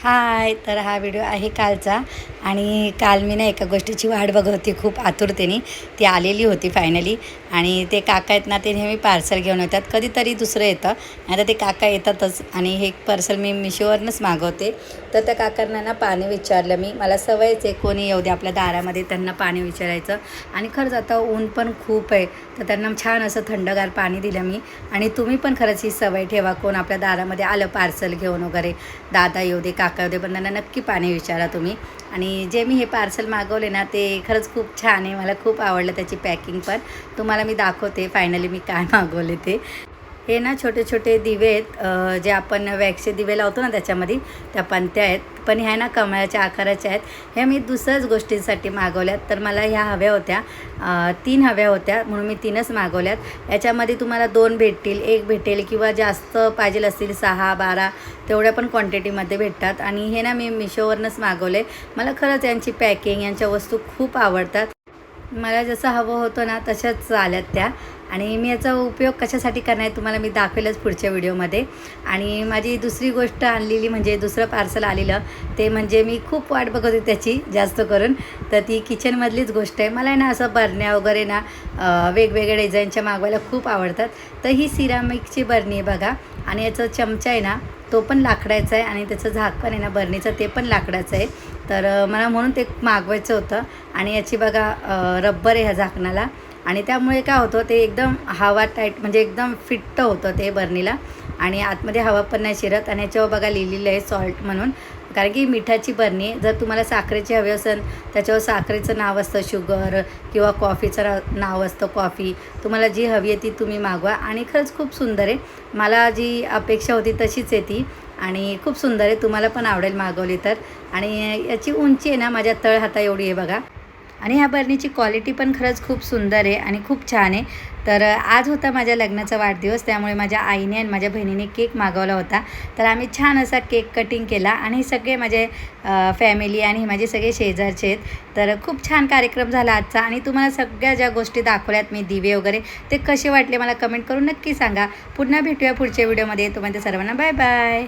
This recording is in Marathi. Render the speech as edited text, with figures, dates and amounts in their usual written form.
हाय, तर हा व्हिडिओ आहे कालचा आणि काल मी ना एका गोष्टीची वाट बघत होती खूप आतुरतेने. ती आलेली होती फायनली. आणि ते काका आहेत ना, ते नेहमी पार्सल घेऊन येतात. कधीतरी दुसरं येतं, आता ते काका येतातच. आणि हे पार्सल मी मिशोवरूनच मागवते. तर त्या काकांना ना पाणी विचारलं मी. मला सवयच आहे, कोणी येऊ दे आपल्या दारामध्ये त्यांना पाणी विचारायचं. आणि खरंच आता ऊन पण खूप आहे, तर त्यांना छान असं थंडगार पाणी दिलं मी. आणि तुम्ही पण खरंच ही सवय ठेवा, कोण आपल्या दारामध्ये आलं पार्सल घेऊन वगैरे, दादा येऊ दे काका येऊ दे, पण त्यांना नक्की पाणी विचारा तुम्ही. आणि जे मी हे पार्सल मागवले ना, ते खरंच खूप छान आहे. मला खूप आवडलं त्याची पॅकिंग पण. तुम्हाला मी दाखवते फायनली मी काय मागवले ते. हे ना छोटे छोटे दिवे आहेत, जे आपण वॅक्सचे दिवे लावतो ना त्याच्यामध्ये, त्या पंत्या आहेत. पण ह्या ना कमळाच्या आकाराच्या आहेत. ह्या मी दुसऱ्याच गोष्टींसाठी मागवल्यात. तर मला ह्या हव्या होत्या, 3 हव्या होत्या, म्हणून मी 3च मागवल्यात. याच्यामध्ये तुम्हाला 2 भेटतील, 1 भेटेल, किंवा जास्त पाहिजे असतील 6-12 तेवढ्या पण क्वांटिटीमध्ये भेटतात. आणि हे ना मी मिशोवरूनच मागवले. मला खरंच यांची पॅकिंग, यांच्या वस्तू खूप आवडतात. मला जसं हवं होतं ना तशाच आल्यात त्या. आणि मी याचा उपयोग कशासाठी करणार आहे तुम्हाला मी दाखवेलच पुढच्या व्हिडिओमध्ये. आणि माझी दुसरी गोष्ट आणलेली म्हणजे दुसरं पार्सल आलेलं, ते म्हणजे मी खूप वाट बघत होते त्याची जास्त करून. तर ती किचनमधलीच गोष्ट आहे. मला ना असं बरण्या वगैरे ना वेगवेगळ्या डिझाईनच्या मागवायला खूप आवडतात. तर ही सिरामिकची बरणी आहे बघा. आणि याचा चमचा आहे ना, तो पण लाकडाचा आहे. आणि त्याचं झाकण आहे ना बरणीचं, ते पण लाकडाचं आहे. तर मला म्हणून ते मागवायचं होतं. आणि याची बघा रब्बर आहे ह्या झाकणाला. आणि त्यामुळे काय होतं, ते एकदम हवा टाईट म्हणजे एकदम फिट्ट होतं ते बरणीला. आणि आतमध्ये हवा पण नाही शिरत. आणि याच्यावर बघा लिहिलेलं आहे सॉल्ट म्हणून, कारण की मिठाची बरणी आहे. जर तुम्हाला साखरेची हवी असेल, त्याच्यावर साखरेचं नाव असतं शुगर, किंवा कॉफीचं नाव असतं कॉफी. तुम्हाला जी हवी आहे ती तुम्ही मागवा. आणि खरंच खूप सुंदर आहे. मला जी अपेक्षा होती तशीच आहे ती. आणि खूप सुंदर आहे, तुम्हाला पण आवडेल मागवली तर. आणि याची उंची आहे ना माझ्या तळ हाता एवढी आहे बघा. आणि ह्या बरणीची क्वालिटी पण खरंच खूप सुंदर आहे आणि खूप छान आहे. तर आज होता माझ्या लग्नाचा वाढदिवस, त्यामुळे माझ्या आईने आणि माझ्या बहिणीने केक मागवला होता. तर आम्ही छान असा केक कटिंग केला. आणि सगळे माझे फॅमिली आणि माझे सगळे शेजारचे आहेत. तर खूप छान कार्यक्रम झाला आजचा. आणि तुम्हाला सगळ्या ज्या गोष्टी दाखवल्यात मी, दिवे वगैरे, ते कसे वाटले मला कमेंट करून नक्की सांगा. पुन्हा भेटूया पुढच्या व्हिडिओमध्ये. तुम्हाला सर्वांना बाय बाय.